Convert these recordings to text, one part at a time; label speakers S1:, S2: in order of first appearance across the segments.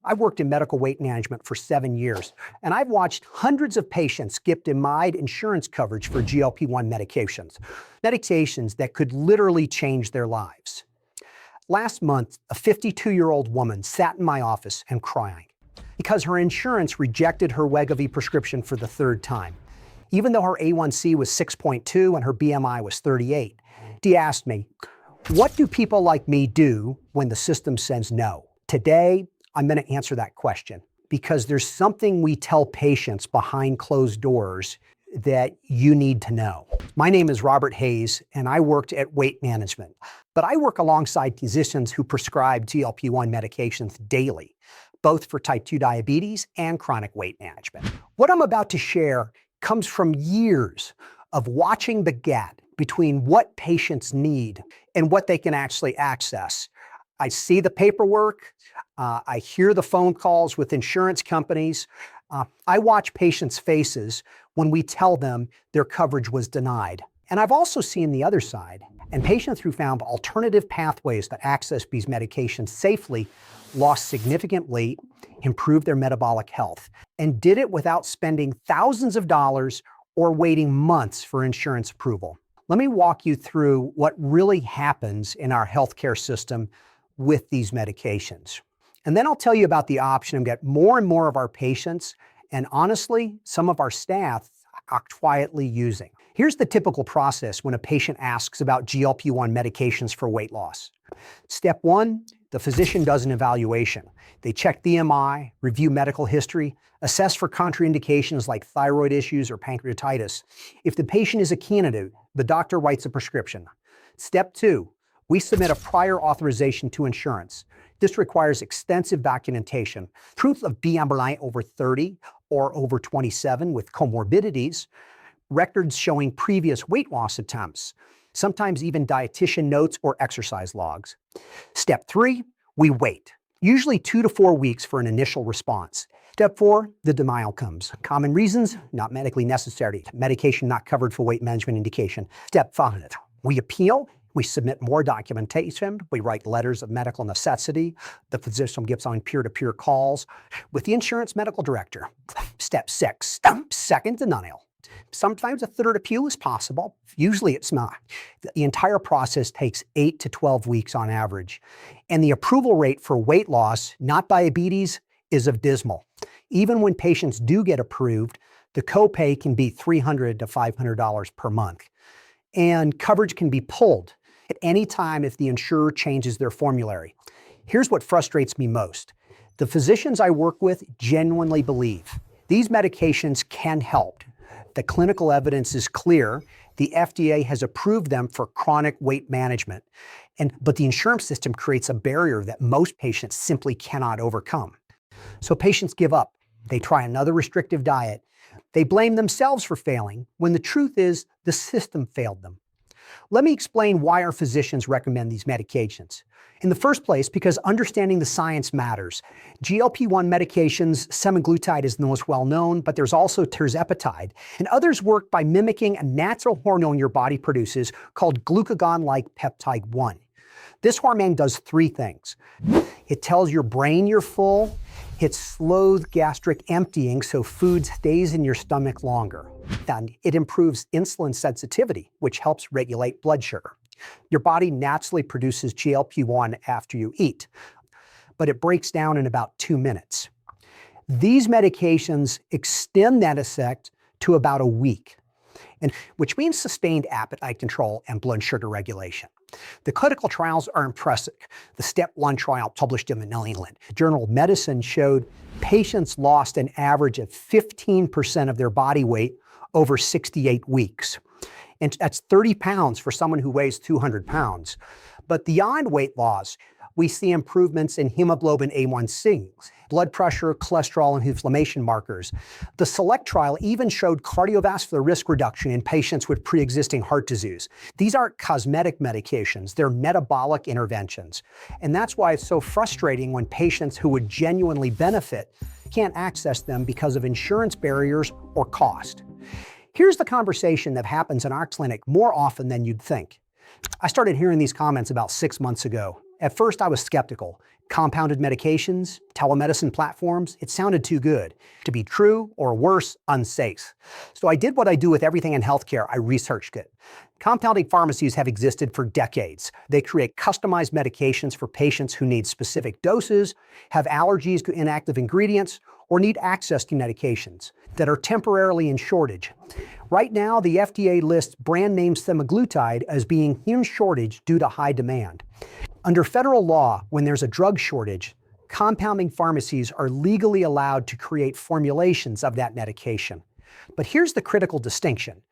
S1: I've worked in medical weight management for 7 years, and I've watched hundreds of patients get denied insurance coverage for GLP-1 medications that could literally change their lives. Last month, a 52-year-old woman sat in my office and crying because her insurance rejected her Wegovy prescription for the third time. Even though her A1C was 6.2 and her BMI was 38, she asked me, "What do people like me do when the system says no?" Today, I'm going to answer that question because there's something we tell patients behind closed doors that you need to know. My name is Robert Hayes, and I worked at Weight Management, but I work alongside physicians who prescribe GLP-1 medications daily, both for type 2 diabetes and chronic weight management. What I'm about to share comes from years of watching the gap between what patients need and what they can actually access. I see the paperwork, I hear the phone calls with insurance companies. I watch patients' faces when we tell them their coverage was denied. And I've also seen the other side, and patients who found alternative pathways to access these medications safely lost significant weight, improved their metabolic health, and did it without spending thousands of dollars or waiting months for insurance approval. Let me walk you through what really happens in our healthcare system with these medications. And then I'll tell you about the option and get more and more of our patients, and honestly, some of our staff are quietly using. Here's the typical process when a patient asks about GLP-1 medications for weight loss. Step 1, the physician does an evaluation. They check BMI, review medical history, assess for contraindications like thyroid issues or pancreatitis. If the patient is a candidate, the doctor writes a prescription. Step 2, we submit a prior authorization to insurance. This requires extensive documentation, proof of BMI over 30 or over 27 with comorbidities, records showing previous weight loss attempts, sometimes even dietitian notes or exercise logs. Step 3, we wait, usually 2 to 4 weeks for an initial response. Step 4, the denial comes. Common reasons, not medically necessary. Medication not covered for weight management indication. Step 5, we appeal. We submit more documentation. We write letters of medical necessity. The physician gives on peer-to-peer calls with the insurance medical director. Step 6, second denial. Sometimes a third appeal is possible. Usually it's not. The entire process takes 8 to 12 weeks on average. And the approval rate for weight loss, not diabetes, is abysmal. Even when patients do get approved, the copay can be $300 to $500 per month. And coverage can be pulled at any time if the insurer changes their formulary. Here's what frustrates me most. The physicians I work with genuinely believe these medications can help. The clinical evidence is clear. The FDA has approved them for chronic weight management. But the insurance system creates a barrier that most patients simply cannot overcome. So patients give up. They try another restrictive diet. They blame themselves for failing when the truth is the system failed them. Let me explain why our physicians recommend these medications. In the first place, because understanding the science matters. GLP-1 medications, semaglutide is the most well-known, but there's also tirzepatide, and others work by mimicking a natural hormone your body produces called glucagon-like peptide 1. This hormone does 3 things. It tells your brain you're full, it slows gastric emptying so food stays in your stomach longer. And it improves insulin sensitivity, which helps regulate blood sugar. Your body naturally produces GLP-1 after you eat, but it breaks down in about 2 minutes. These medications extend that effect to about a week, which means sustained appetite control and blood sugar regulation. The clinical trials are impressive. The Step 1 trial published in the New England Journal of Medicine showed patients lost an average of 15% of their body weight over 68 weeks. And that's 30 pounds for someone who weighs 200 pounds. But beyond weight loss, we see improvements in hemoglobin A1C, blood pressure, cholesterol, and inflammation markers. The SELECT trial even showed cardiovascular risk reduction in patients with pre-existing heart disease. These aren't cosmetic medications, they're metabolic interventions. And that's why it's so frustrating when patients who would genuinely benefit can't access them because of insurance barriers or cost. Here's the conversation that happens in our clinic more often than you'd think. I started hearing these comments about 6 months ago. At first, I was skeptical. Compounded medications, telemedicine platforms, it sounded too good to be true, or worse, unsafe. So I did what I do with everything in healthcare. I researched it. Compounding pharmacies have existed for decades. They create customized medications for patients who need specific doses, have allergies to inactive ingredients, or need access to medications that are temporarily in shortage. Right now, the FDA lists brand name semaglutide as being in shortage due to high demand. Under federal law, when there's a drug shortage, compounding pharmacies are legally allowed to create formulations of that medication. But here's the critical distinction.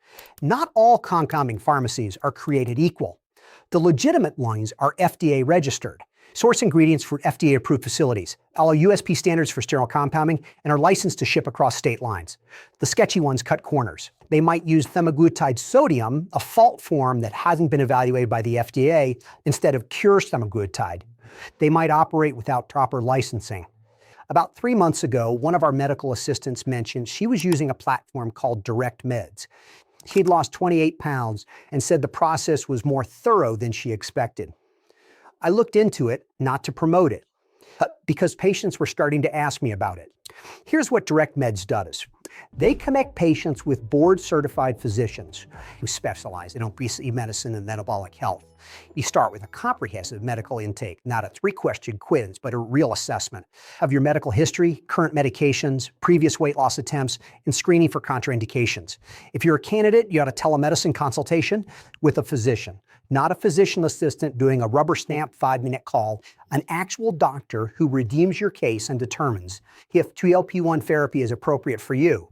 S1: Not all compounding pharmacies are created equal. The legitimate ones are FDA-registered, source ingredients for FDA-approved facilities, follow USP standards for sterile compounding, and are licensed to ship across state lines. The sketchy ones cut corners. They might use semaglutide sodium, a fault form that hasn't been evaluated by the FDA, instead of pure semaglutide. They might operate without proper licensing. About 3 months ago, one of our medical assistants mentioned she was using a platform called Direct Meds. She'd lost 28 pounds and said the process was more thorough than she expected. I looked into it, not to promote it, because patients were starting to ask me about it. Here's what Direct Meds does. They connect patients with board-certified physicians who specialize in obesity medicine and metabolic health. You start with a comprehensive medical intake, not a 3-question quiz, but a real assessment of your medical history, current medications, previous weight loss attempts, and screening for contraindications. If you're a candidate, you got a telemedicine consultation with a physician. Not a physician assistant doing a rubber stamp 5-minute call, an actual doctor who redeems your case and determines if GLP-1 therapy is appropriate for you.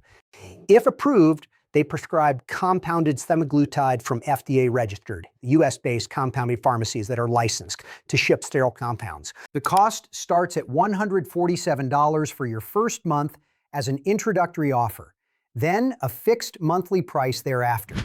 S1: If approved, they prescribe compounded semaglutide from FDA-registered, US-based compounding pharmacies that are licensed to ship sterile compounds. The cost starts at $147 for your first month as an introductory offer, then a fixed monthly price thereafter.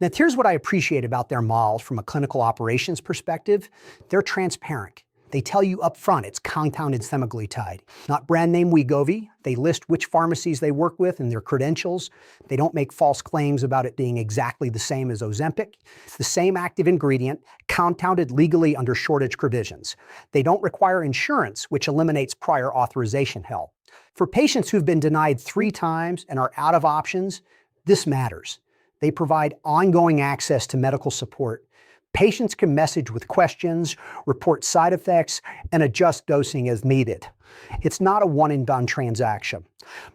S1: Now, here's what I appreciate about their models from a clinical operations perspective. They're transparent. They tell you up front it's compounded semaglutide, not brand name Wegovy. They list which pharmacies they work with and their credentials. They don't make false claims about it being exactly the same as Ozempic. It's the same active ingredient, compounded legally under shortage provisions. They don't require insurance, which eliminates prior authorization help. For patients who've been denied 3 times and are out of options, this matters. They provide ongoing access to medical support. Patients can message with questions, report side effects, and adjust dosing as needed. It's not a one-and-done transaction.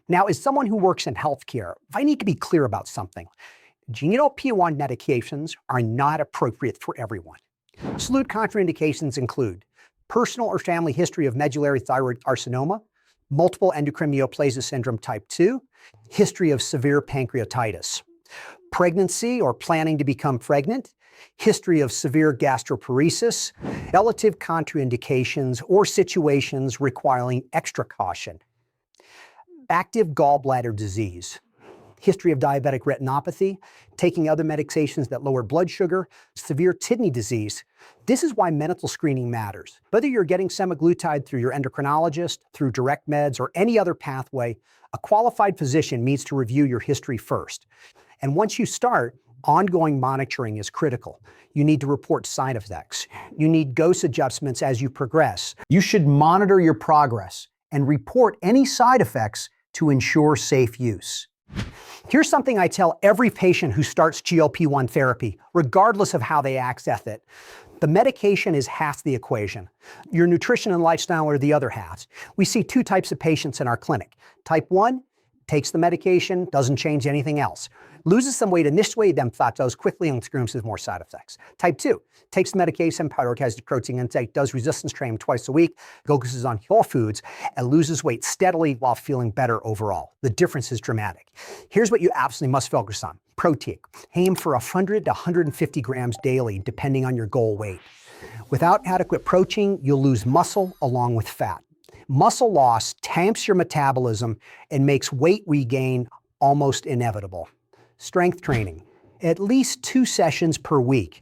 S1: Now, as someone who works in healthcare, I need to be clear about something. GLP-1 medications are not appropriate for everyone. Absolute contraindications include personal or family history of medullary thyroid carcinoma, multiple endocrine neoplasia syndrome type 2, history of severe pancreatitis, pregnancy or planning to become pregnant, history of severe gastroparesis, relative contraindications, or situations requiring extra caution, active gallbladder disease, history of diabetic retinopathy, taking other medications that lower blood sugar, severe kidney disease. This is why medical screening matters. Whether you're getting semaglutide through your endocrinologist, through Direct Meds, or any other pathway, a qualified physician needs to review your history first. And once you start, ongoing monitoring is critical. You need to report side effects. You need dose adjustments as you progress. You should monitor your progress and report any side effects to ensure safe use. Here's something I tell every patient who starts GLP-1 therapy, regardless of how they access it. The medication is half the equation. Your nutrition and lifestyle are the other half. We see 2 types of patients in our clinic. Type 1 takes the medication, doesn't change anything else. Loses some weight initially, then plateaus quickly and experiences more side effects. Type 2 takes the medication, prioritizes protein intake, does resistance training twice a week, focuses on whole foods, and loses weight steadily while feeling better overall. The difference is dramatic. Here's what you absolutely must focus on. Protein. Aim for 100 to 150 grams daily, depending on your goal weight. Without adequate protein, you'll lose muscle along with fat. Muscle loss tamps your metabolism and makes weight regain almost inevitable. Strength training, at least 2 sessions per week.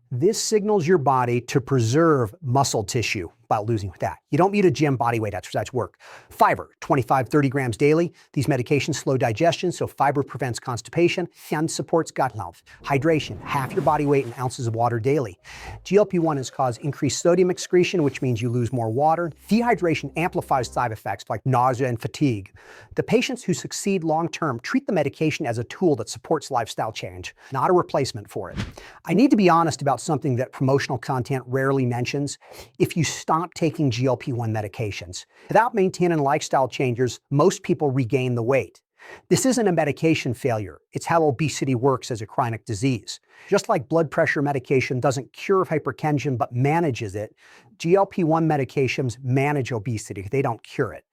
S1: This signals your body to preserve muscle tissue about losing fat. You don't need a gym body weight exercise work. Fiber, 25, 30 grams daily. These medications slow digestion, so fiber prevents constipation and supports gut health. Hydration, half your body weight in ounces of water daily. GLP-1 has caused increased sodium excretion, which means you lose more water. Dehydration amplifies side effects like nausea and fatigue. The patients who succeed long-term treat the medication as a tool that supports lifestyle change, not a replacement for it. I need to be honest about something that promotional content rarely mentions. If you stop taking GLP-1 medications, without maintaining lifestyle changes, most people regain the weight. This isn't a medication failure. It's how obesity works as a chronic disease. Just like blood pressure medication doesn't cure hypertension but manages it, GLP-1 medications manage obesity. They don't cure it.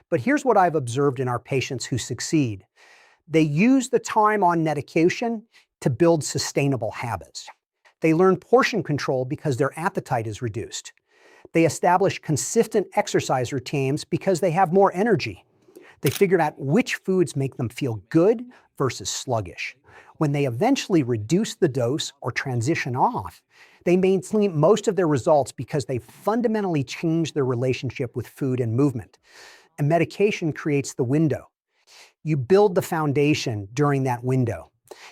S1: But here's what I've observed in our patients who succeed. They use the time on medication to build sustainable habits. They learn portion control because their appetite is reduced. They establish consistent exercise routines because they have more energy. They figured out which foods make them feel good versus sluggish. When they eventually reduce the dose or transition off, they maintain most of their results because they fundamentally change their relationship with food and movement. And medication creates the window. You build the foundation during that window.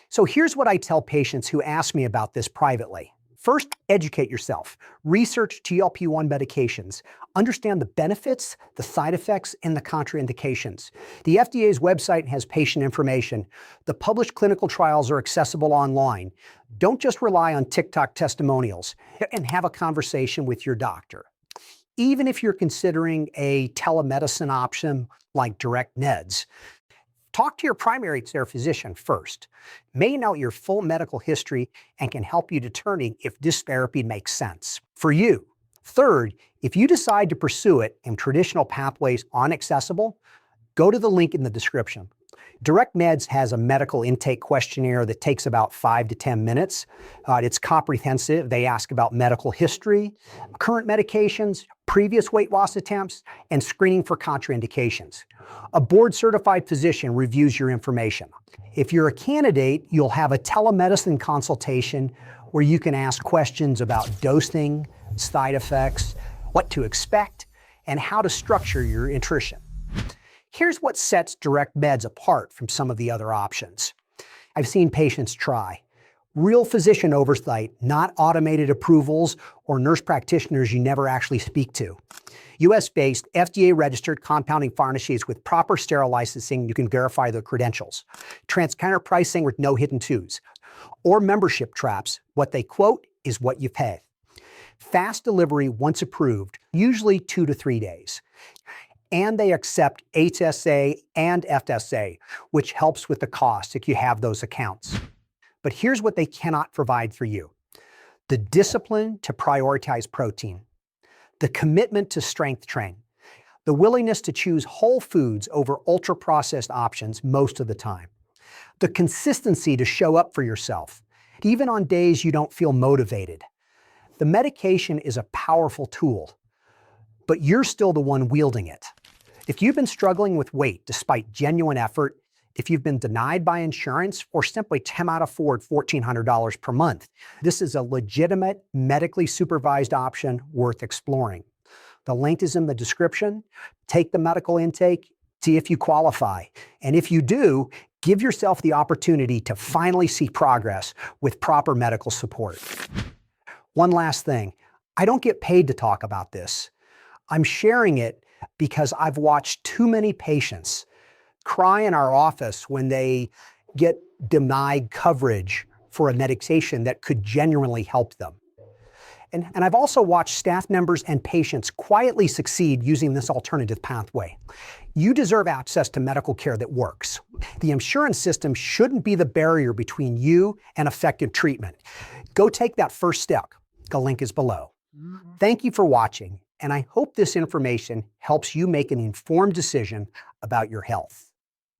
S1: So here's what I tell patients who ask me about this privately. First, educate yourself. Research GLP-1 medications. Understand the benefits, the side effects, and the contraindications. The FDA's website has patient information. The published clinical trials are accessible online. Don't just rely on TikTok testimonials, and have a conversation with your doctor. Even if you're considering a telemedicine option like direct meds, talk to your primary care physician first. May know your full medical history and can help you determine if this therapy makes sense for you. Third, if you decide to pursue it and traditional pathways aren't accessible, go to the link in the description. Direct Meds has a medical intake questionnaire that takes about 5 to 10 minutes. It's comprehensive. They ask about medical history, current medications, previous weight loss attempts, and screening for contraindications. A board-certified physician reviews your information. If you're a candidate, you'll have a telemedicine consultation where you can ask questions about dosing, side effects, what to expect, and how to structure your nutrition. Here's what sets Direct Meds apart from some of the other options. I've seen patients try. Real physician oversight, not automated approvals or nurse practitioners you never actually speak to. US-based, FDA-registered compounding pharmacies with proper sterile licensing, you can verify their credentials. Transparent pricing with no hidden twos. Or membership traps, what they quote is what you pay. Fast delivery once approved, usually 2 to 3 days. And they accept HSA and FSA, which helps with the cost if you have those accounts. But here's what they cannot provide for you. The discipline to prioritize protein, the commitment to strength train, the willingness to choose whole foods over ultra-processed options most of the time, the consistency to show up for yourself, even on days you don't feel motivated. The medication is a powerful tool, but you're still the one wielding it. If you've been struggling with weight despite genuine effort, if you've been denied by insurance, or simply cannot afford $1,400 per month, this is a legitimate, medically supervised option worth exploring. The link is in the description. Take the medical intake, see if you qualify. And if you do, give yourself the opportunity to finally see progress with proper medical support. One last thing, I don't get paid to talk about this. I'm sharing it because I've watched too many patients cry in our office when they get denied coverage for a medication that could genuinely help them. And I've also watched staff members and patients quietly succeed using this alternative pathway. You deserve access to medical care that works. The insurance system shouldn't be the barrier between you and effective treatment. Go take that first step. The link is below. Thank you for watching, and I hope this information helps you make an informed decision about your health.